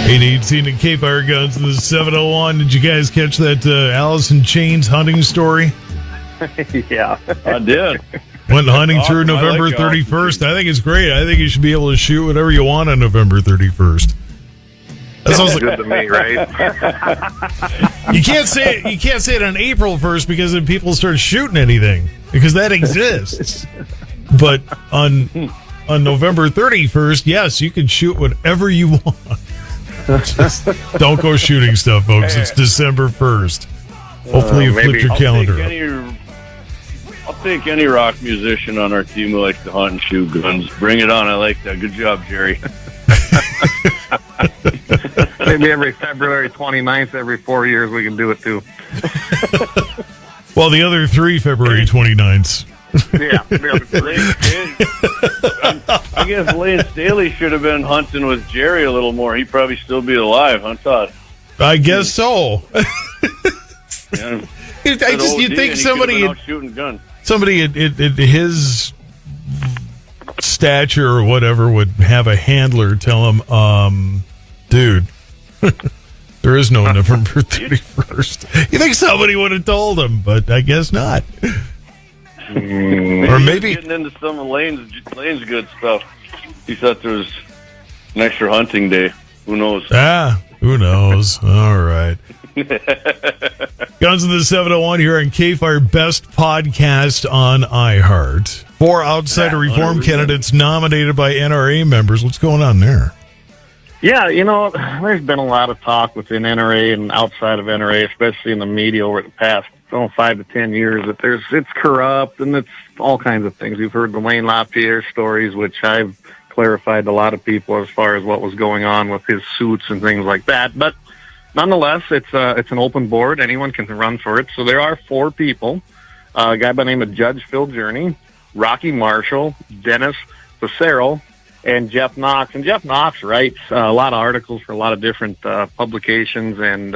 818 at Cape Fire Guns in the 701. Did you guys catch that Allison Chains hunting story? Yeah. I did. Went hunting through Awesome. I November like Allison 31st. I think it's great. I think you should be able to shoot whatever you want on November 31st. That sounds like, Good to me, right? you can't say it on April 1st because then people start shooting anything because that exists. But on November 31st, yes, you can shoot whatever you want. Just don't go shooting stuff, folks. It's December 1st. Hopefully you flipped your calendar up. I'll take any rock musician on our team who likes to hunt and shoot guns. Bring it on. I like that. Good job, Jerry. Maybe every February 29th, every 4 years, we can do it too. Well, the other 3 February 29ths. Yeah. I guess Lane Staley should have been hunting with Jerry a little more. He'd probably still be alive, huh, Todd? I guess so. Yeah. You'd think somebody at his stature or whatever would have a handler tell him, dude, there is no November 31st. You think somebody would have told him, but I guess not. Or maybe getting into some of Lane's good stuff. He thought there was an extra hunting day. Who knows? Who knows? All right. Guns in the 701 here on K-Fire, best podcast on iHeart. 4 outsider reform candidates nominated by NRA members. What's going on there? Yeah, there's been a lot of talk within NRA and outside of NRA, especially in the media over the past 5 to 10 years, that it's corrupt and it's all kinds of things. We've heard the Wayne LaPierre stories, which I've clarified to a lot of people as far as what was going on with his suits and things like that. But nonetheless, it's an open board. Anyone can run for it. So there are 4 people. A guy by the name of Judge Phil Journey, Rocky Marshall, Dennis Becerro, and Jeff Knox. And Jeff Knox writes a lot of articles for a lot of different publications and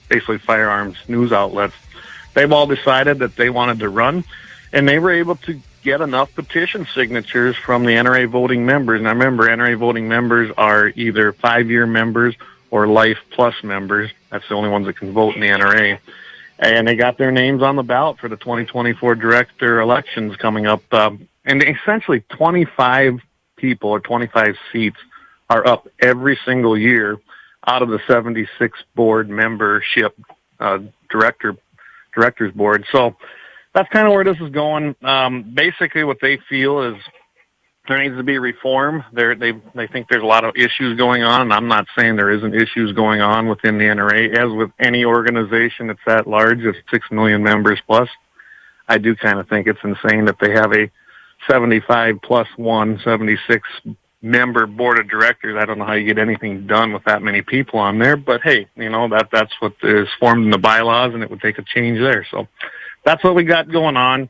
basically firearms news outlets. They've all decided that they wanted to run, and they were able to get enough petition signatures from the NRA voting members. And I remember NRA voting members are either 5-year members or Life Plus members. That's the only ones that can vote in the NRA. And they got their names on the ballot for the 2024 director elections coming up. And essentially 25 people or 25 seats are up every single year out of the 76 board membership directors board. So that's kind of where this is going. Basically what they feel is there needs to be reform. They think there's a lot of issues going on, and I'm not saying there isn't issues going on within the NRA. As with any organization that's that large, of 6 million members plus, I do kind of think it's insane that they have a 75 plus 76 member board of directors. I don't know how you get anything done with that many people on there, but hey, that's what is formed in the bylaws, and it would take a change there. So that's what we got going on.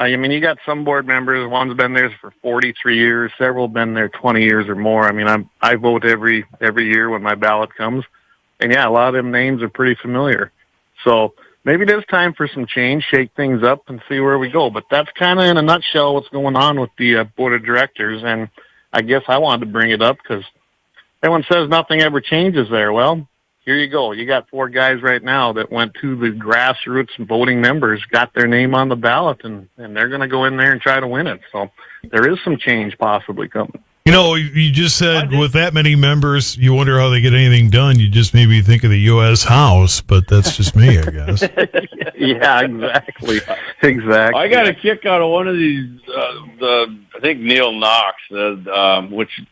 You got some board members. One's been there for 43 years. Several have been there 20 years or more. I vote every year when my ballot comes, and yeah, a lot of them names are pretty familiar. So maybe there's time for some change, shake things up, and see where we go. But that's kind of in a nutshell what's going on with the board of directors. And I guess I wanted to bring it up because everyone says nothing ever changes there. Well, here you go. You got 4 guys right now that went to the grassroots voting members, got their name on the ballot, and they're going to go in there and try to win it. So there is some change possibly coming. You just said with that many members, you wonder how they get anything done. You just maybe think of the U.S. House, but that's just me, I guess. Yeah, exactly. I got a kick out of one of these, I think Neil Knox, which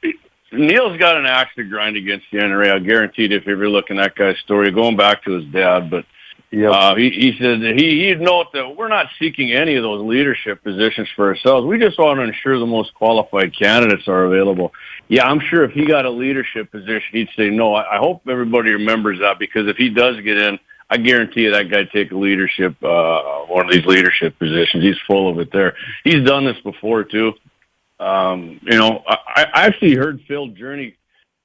Neil's got an axe to grind against the NRA. I guarantee it if you ever look in that guy's story, going back to his dad. But he said that he'd note that we're not seeking any of those leadership positions for ourselves. We just want to ensure the most qualified candidates are available. Yeah, I'm sure if he got a leadership position, he'd say no. I hope everybody remembers that, because if he does get in, I guarantee you that guy take a leadership, one of these leadership positions. He's full of it there. He's done this before too. I actually heard Phil Journey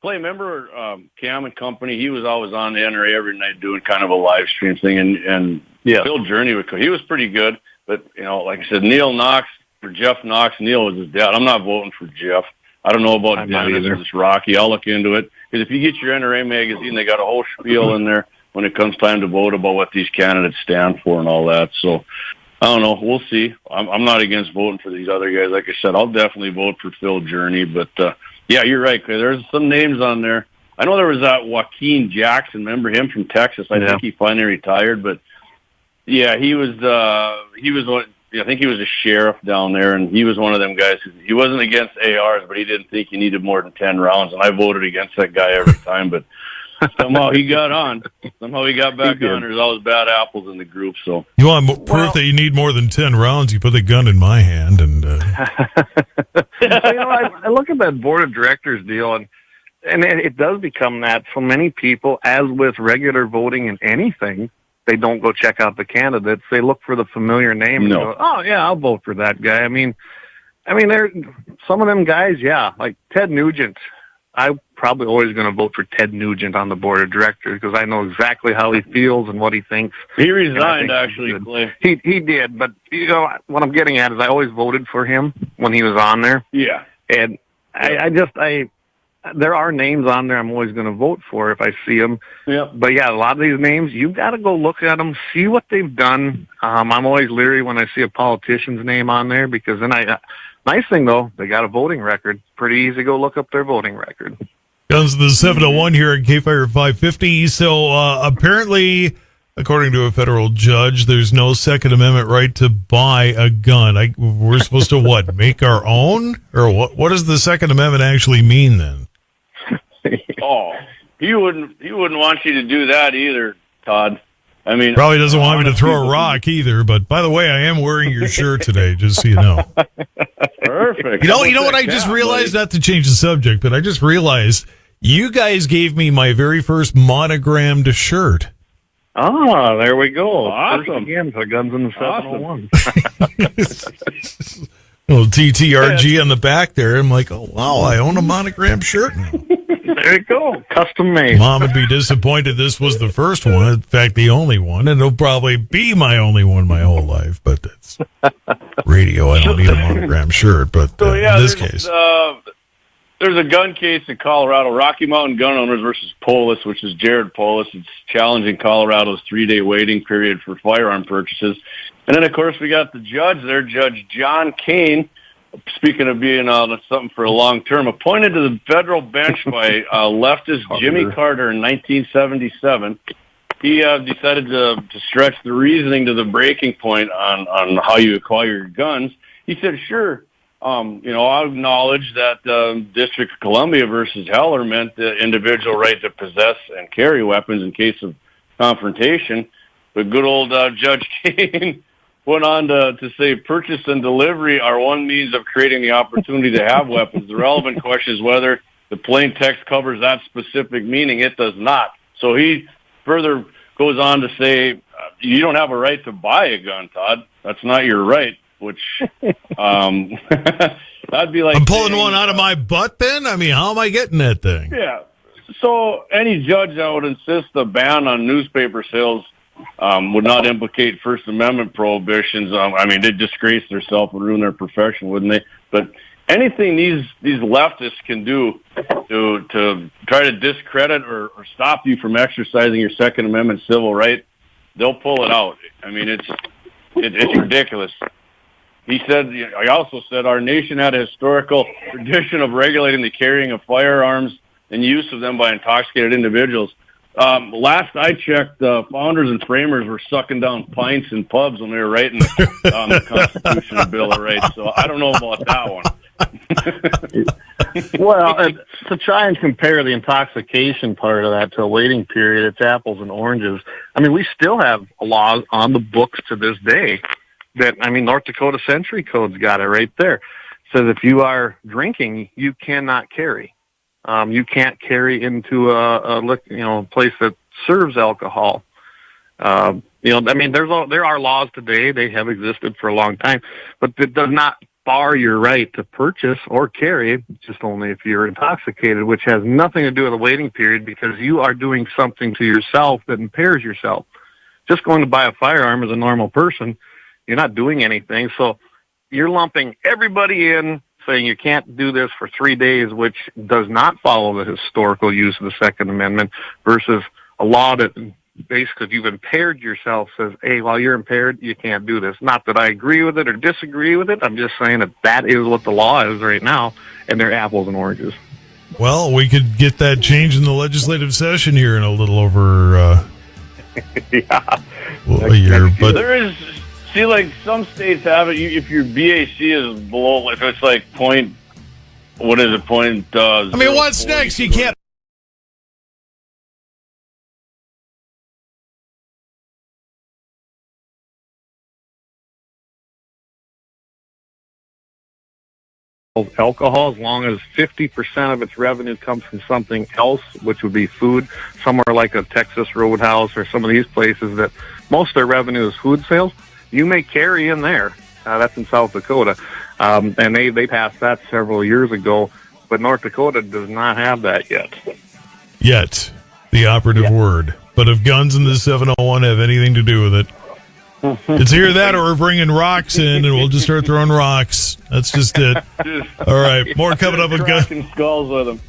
play. Remember Cam and Company? He was always on the NRA every night doing kind of a live stream thing, and Phil Journey he was pretty good. But like I said, Neil Knox for Jeff Knox. Neil was his dad. I'm not voting for Jeff. I don't know about I'm not Dennis either. versus Rocky. I'll look into it. Because if you get your NRA magazine, they got a whole spiel in there when it comes time to vote about what these candidates stand for and all that. So, I don't know. We'll see. I'm not against voting for these other guys. Like I said, I'll definitely vote for Phil Journey. But, yeah, you're right. There's some names on there. I know there was that Joaquin Jackson. Remember him from Texas? I think he finally retired. But, yeah, he was one. I think he was a sheriff down there, and he was one of them guys. He wasn't against ARs, but he didn't think he needed more than 10 rounds, and I voted against that guy every time. But somehow he got on. Somehow he got back on. There's always bad apples in the group. So You want proof that you need more than 10 rounds? You put the gun in my hand, and I look at that board of directors deal, and it does become that for many people, as with regular voting in anything. They don't go check out the candidates. They look for the familiar name and go, oh, yeah, I'll vote for that guy. I mean, there some of them guys, yeah, like Ted Nugent. I'm probably always going to vote for Ted Nugent on the board of directors because I know exactly how he feels and what he thinks. He resigned, actually, Clay. He did, but, what I'm getting at is I always voted for him when he was on there. Yeah. And there are names on there I'm always going to vote for if I see them. Yeah. But yeah, a lot of these names, you've got to go look at them, see what they've done. I'm always leery when I see a politician's name on there because then nice thing though, they got a voting record. Pretty easy to go look up their voting record. guns to the 701 here at K-Fire 550. So apparently, according to a federal judge, there's no Second Amendment right to buy a gun. We're supposed to what? Make our own? Or what does the Second Amendment actually mean then? Oh, he wouldn't want you to do that either, Todd. I mean, probably doesn't want me to throw a rock either. But by the way, I am wearing your shirt today, just so you know. Perfect. You know what I just realized? Not to change the subject, but I just realized you guys gave me my very first monogrammed shirt. Oh, there we go. Awesome. First again for Guns in the 701. Little TTRG on the back there. I'm like, oh wow, I own a monogrammed shirt now. There you go. Custom made. Mom would be disappointed this was the first one. In fact, the only one. And it'll probably be my only one my whole life. But it's radio. I don't need a monogrammed shirt. But So, in this case. There's a gun case in Colorado, Rocky Mountain Gun Owners versus Polis, which is Jared Polis. It's challenging Colorado's 3-day waiting period for firearm purchases. And then, of course, we got the judge there, Judge John Kane. Speaking of being something for a long term, appointed to the federal bench by leftist Jimmy Carter in 1977, he decided to stretch the reasoning to the breaking point on how you acquire your guns. He said, sure, I acknowledge that District of Columbia versus Heller meant the individual right to possess and carry weapons in case of confrontation. But good old Judge Kane went on to say purchase and delivery are one means of creating the opportunity to have weapons. The relevant question is whether the plain text covers that specific meaning. It does not. So he further goes on to say, you don't have a right to buy a gun, Todd. That's not your right, which that'd be like... I'm pulling one out of my butt then? I mean, how am I getting that thing? Yeah. So any judge that would insist a ban on newspaper sales would not implicate First Amendment prohibitions. They'd disgrace themselves and ruin their profession, wouldn't they? But anything these leftists can do to try to discredit or stop you from exercising your Second Amendment civil right, they'll pull it out. I mean, it's ridiculous. He also said our nation had a historical tradition of regulating the carrying of firearms and use of them by intoxicated individuals. Last I checked, founders and framers were sucking down pints in pubs when they were writing the Constitutional Bill of Rights. So I don't know about that one. Well, to try and compare the intoxication part of that to a waiting period, it's apples and oranges. I mean, we still have laws on the books to this day that, North Dakota Century Code's got it right there. It says if you are drinking, you cannot carry. You can't carry into a place that serves alcohol. There are laws today. They have existed for a long time, but it does not bar your right to purchase or carry, just only if you're intoxicated, which has nothing to do with a waiting period because you are doing something to yourself that impairs yourself. Just going to buy a firearm as a normal person, you're not doing anything. So you're lumping everybody in saying you can't do this for 3 days, which does not follow the historical use of the Second Amendment, versus a law that basically, if you've impaired yourself, says, hey, while you're impaired, you can't do this. Not that I agree with it or disagree with it. I'm just saying that is what the law is right now, and they're apples and oranges. Well, we could get that change in the legislative session here in a little over a year. But there is, see, like some states have it. If your BAC is below, if it's like point, what is it? I mean, what's next? You can't. Alcohol, as long as 50% of its revenue comes from something else, which would be food, somewhere like a Texas Roadhouse or some of these places that most of their revenue is food sales, you may carry in there. That's in South Dakota. And they passed that several years ago, but North Dakota does not have that yet. Yet, the operative word. But if guns in the 701 have anything to do with it, it's either that or we're bringing rocks in and we'll just start throwing rocks. That's just it. All right, more coming up with guns. Skulls with them.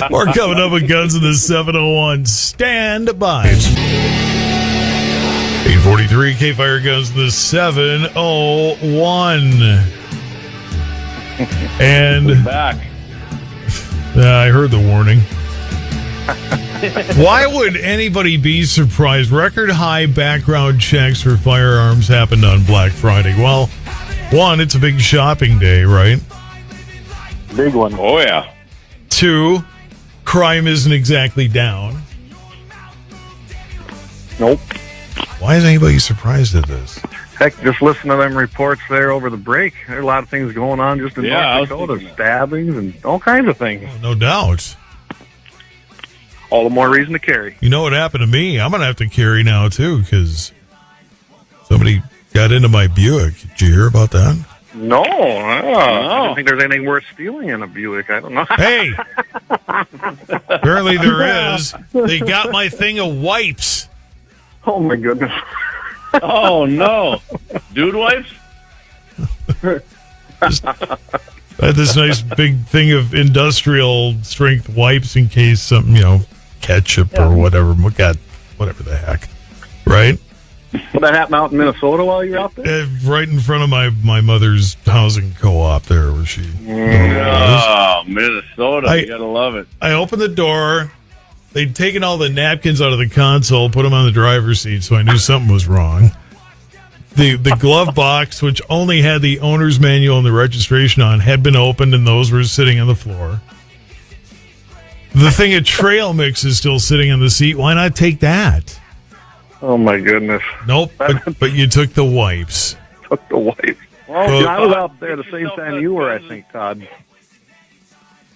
More coming up with guns in the 701. Stand by. 843 K-Fire Guns in the 701. And back. I heard the warning. Why would anybody be surprised? Record high background checks for firearms happened on Black Friday. Well, one, it's a big shopping day, right? Big one. Oh, yeah. Two, crime isn't exactly down. Nope. Why is anybody surprised at this? Heck, just listen to them reports there over the break. There are a lot of things going on just in North Dakota, stabbings and all kinds of things. Oh, no doubt. All the more reason to carry. You know what happened to me? I'm going to have to carry now, too, because somebody got into my Buick. Did you hear about that? No. I don't think there's anything worth stealing in a Buick. I don't know. Hey! Apparently there is. They got my thing of wipes. Oh, my goodness. Oh, no. Dude wipes? I had this nice big thing of industrial strength wipes in case something, ketchup or whatever. God, whatever the heck. Right? Did that happen out in Minnesota while you were out there? Right in front of my mother's housing co-op there where she... Oh, Minnesota. You gotta love it. I opened the door. They'd taken all the napkins out of the console, put them on the driver's seat, so I knew something was wrong. The glove box, which only had the owner's manual and the registration on, had been opened, and those were sitting on the floor. The thing of trail mix is still sitting on the seat. Why not take that? Oh, my goodness. Nope, but you took the wipes. Took the wipes. Well, I was out there the same time you were, I think, Todd.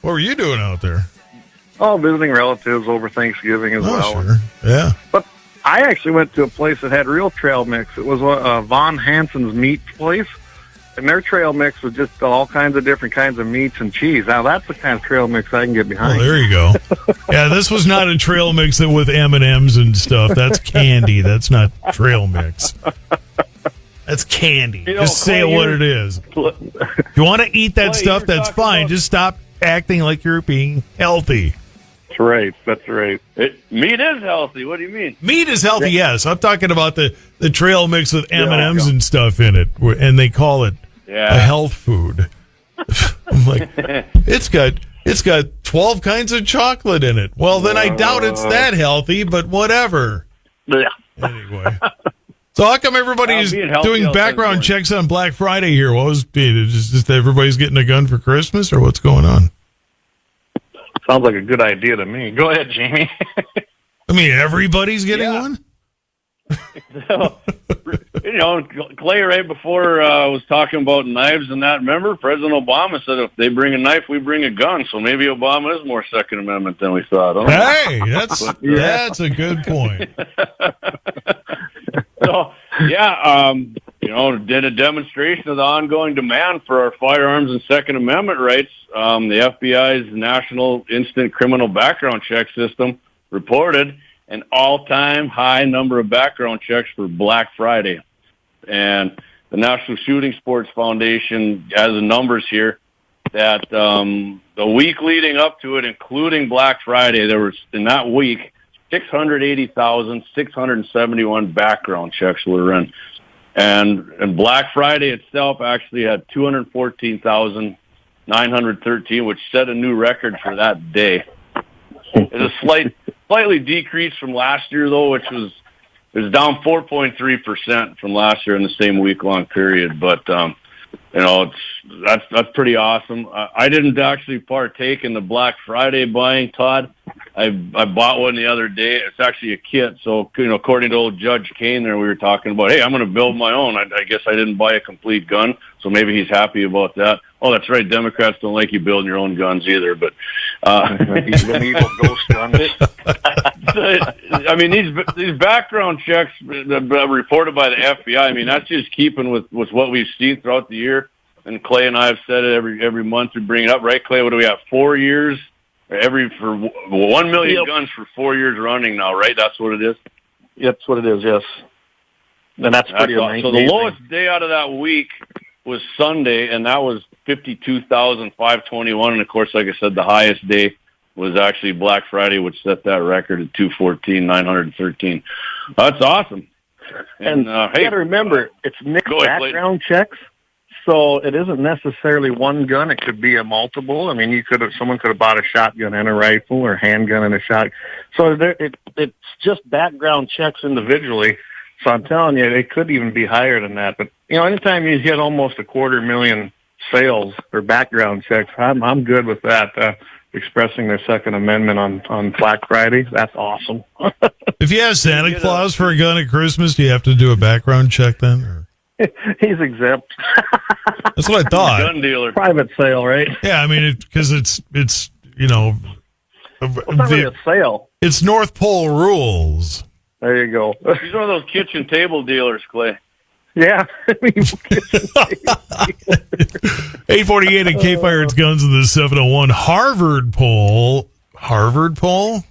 What were you doing out there? Oh, visiting relatives over Thanksgiving as well. Sure. Yeah. But I actually went to a place that had real trail mix. It was Von Hansen's meat place, and their trail mix was just all kinds of different kinds of meats and cheese. Now, that's the kind of trail mix I can get behind. Oh, there you go. Yeah, this was not a trail mix with M&Ms and stuff. That's candy. That's not trail mix. That's candy. Just say what it is. If you want to eat that stuff, that's fine. Just stop acting like you're being healthy. That's right. That's right. Meat is healthy. What do you mean? Meat is healthy, yes. I'm talking about the trail mix with M&Ms and stuff in it, and they call it a health food. I'm like, it's got 12 kinds of chocolate in it. Well, then I doubt it's that healthy, but whatever. Yeah. Anyway. So how come everybody's doing background checks on Black Friday here? What was it? Just everybody's getting a gun for Christmas, or what's going on? Sounds like a good idea to me. Go ahead, Jamie. I mean, everybody's getting one? So, Clay, right before was talking about knives and that. Remember, President Obama said if they bring a knife, we bring a gun. So maybe Obama is more Second Amendment than we thought. Hey, that's a good point. So, did a demonstration of the ongoing demand for our firearms and Second Amendment rights. The FBI's National Instant Criminal Background Check System reported an all-time high number of background checks for Black Friday. And the National Shooting Sports Foundation has the numbers here. that the week leading up to it, including Black Friday, there was in that week 680,671 background checks were run, and Black Friday itself actually had 214,913, which set a new record for that day. It's a slightly decreased from last year, though, which was down 4.3% from last year in the same week-long period. But that's pretty awesome. I didn't actually partake in the Black Friday buying, Todd. I bought one the other day. It's actually a kit. So, according to old Judge Kane there, we were talking about, hey, I'm going to build my own. I guess I didn't buy a complete gun, so maybe he's happy about that. Oh, that's right. Democrats don't like you building your own guns either, but these evil ghost guns. I mean, these background checks reported by the FBI, I mean, that's just keeping with what we've seen throughout the year. And Clay and I have said it every month we bring it up, right, Clay? What do we have? 4 years? For 1 million guns for 4 years running now, right? That's what it is? Yep, that's what it is, yes. And that's pretty amazing. So the lowest day out of that week was Sunday, and that was 52,521. And, of course, like I said, the highest day was actually Black Friday, which set that record at 214,913. That's awesome. And you got to remember, it's mixed background checks, so it isn't necessarily one gun. It could be a multiple. I mean, someone could have bought a shotgun and a rifle, or a handgun and a shotgun. So it's just background checks individually. So I'm telling you, they could even be higher than that. But anytime you hit almost 250,000 sales or background checks, I'm good with that. Expressing their Second Amendment on Black Friday, that's awesome. If you have Santa Claus for a gun at Christmas, do you have to do a background check then? Or? He's exempt. That's what I thought. Gun dealer, private sale, right? Yeah, I mean, because it's it's not really a sale. It's North Pole rules. There you go. He's one of those kitchen table dealers, Clay. Yeah. 848 at K-Fire's Guns in the 701. Harvard poll.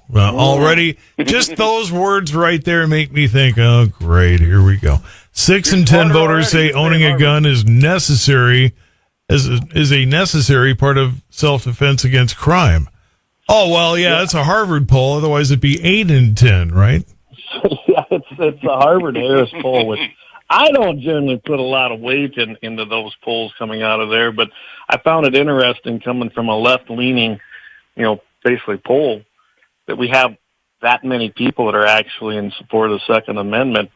Well, already, just those words right there make me think, oh, great, here we go. 6 in 10 voters say owning a gun is necessary, is a necessary part of self-defense against crime. Oh, well, yeah, it's a Harvard poll. Otherwise, it'd be 8 in 10, right? Yeah, it's a Harvard-Harris poll, which I don't generally put a lot of weight into those polls coming out of there, but I found it interesting coming from a left-leaning, basically poll, that we have that many people that are actually in support of the Second Amendment.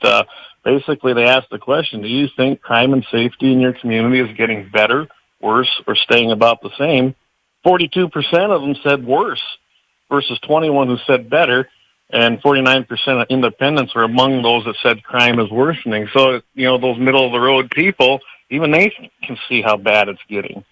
Basically, they asked the question, do you think crime and safety in your community is getting better, worse, or staying about the same? 42% of them said worse versus 21% who said better, and 49% of independents were among those that said crime is worsening. So, those middle-of-the-road people, even they can see how bad it's getting.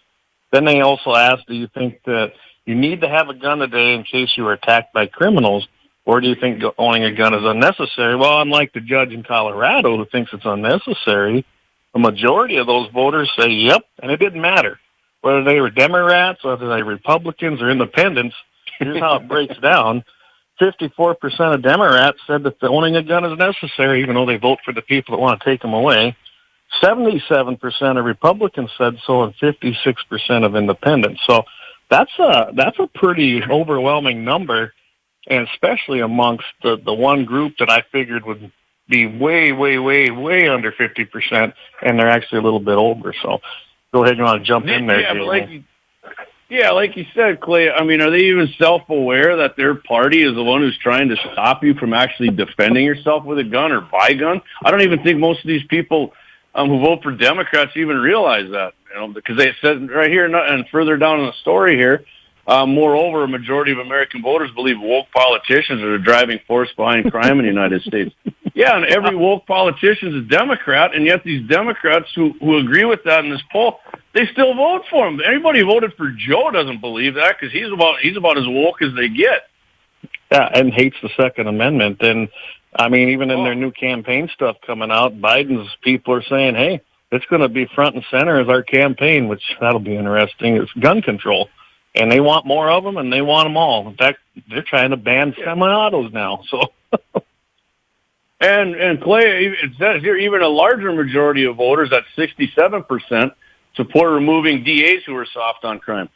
Then they also asked, do you think that you need to have a gun today in case you were attacked by criminals, or do you think owning a gun is unnecessary? Well, unlike the judge in Colorado who thinks it's unnecessary, the majority of those voters say, yep, and it didn't matter. Whether they were Democrats, whether they were Republicans or independents, here's how it breaks down. 54% of Democrats said that owning a gun is necessary, even though they vote for the people that want to take them away. 77% of Republicans said so, and 56% of independents. So that's a pretty overwhelming number, and especially amongst the one group that I figured would be way, way, way, way under 50%, and they're actually a little bit over. So go ahead, you want to jump in there? Yeah, like you said, Clay, I mean, are they even self-aware that their party is the one who's trying to stop you from actually defending yourself with a gun or buy a gun? I don't even think most of these people who vote for Democrats even realize that, because they said right here and further down in the story here, moreover, a majority of American voters believe woke politicians are the driving force behind crime in the United States. Yeah, and every woke politician is a Democrat, and yet these Democrats who agree with that in this poll, they still vote for him. Anybody who voted for Joe doesn't believe that, because he's about as woke as they get. Yeah, and hates the Second Amendment. And, I mean, even in their new campaign stuff coming out, Biden's people are saying, hey, it's going to be front and center as our campaign, which that'll be interesting. It's gun control. And they want more of them, and they want them all. In fact, they're trying to ban semi-autos now. So, and Clay, it says here even a larger majority of voters, at 67%, support removing DAs who are soft on crime.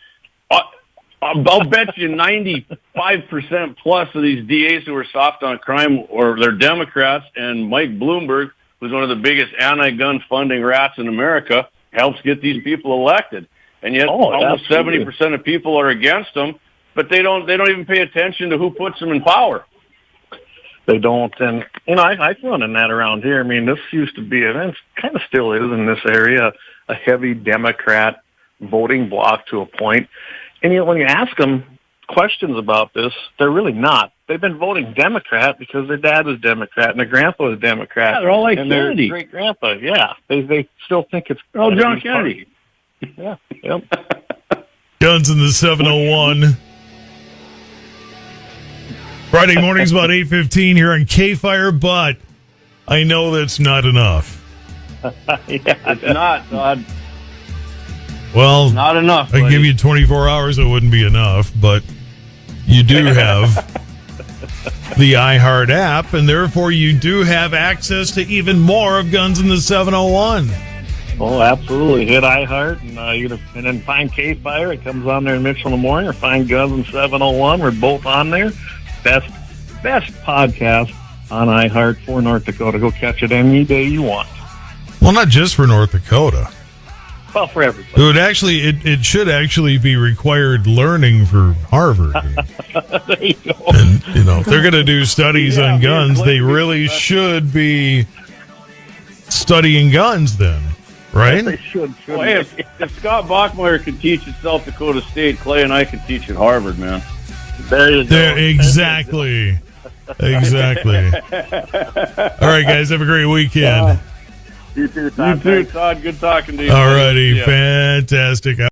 I'll bet you 95% plus of these DAs who are soft on crime, or they're Democrats, and Mike Bloomberg, who's one of the biggest anti-gun funding rats in America, helps get these people elected. And yet almost 70% of people are against them, but they don't even pay attention to who puts them in power. They don't. And, I've run in that around here. I mean, this used to be, and it kind of still is in this area, a heavy Democrat voting bloc to a point. And when you ask them questions about this, they're really not. They've been voting Democrat because their dad was Democrat and their grandpa was Democrat. Yeah, they're all like and Kennedy. Their great grandpa, yeah. They still think it's John Kennedy. Yeah. Yep. Guns in the 701. Friday mornings about 8:15 here on K-Fire, but I know that's not enough. It's not, Todd. Well, Not enough. I buddy. give you 24 hours, it wouldn't be enough, but you do have the iHeart app, and therefore you do have access to even more of Guns in the 701. Oh, absolutely. Hit iHeart and then find K-Fire. It comes on there in Mitchell in the morning, or find Guns in 701. We're both on there. Best podcast on iHeart for North Dakota. Go catch it any day you want. Well, not just for North Dakota. Well, for everybody. It would actually, it should actually be required learning for Harvard. There you go. And, if they're going to do studies on guns, they really should be studying guns then, right? They should. Well, hey, if Scott Bachmeyer could teach at South Dakota State, Clay and I could teach at Harvard, man. There you go. There, exactly. Exactly. All right, guys, have a great weekend. You too, Todd. You too, Todd. Good talking to you. All righty, Yeah. fantastic.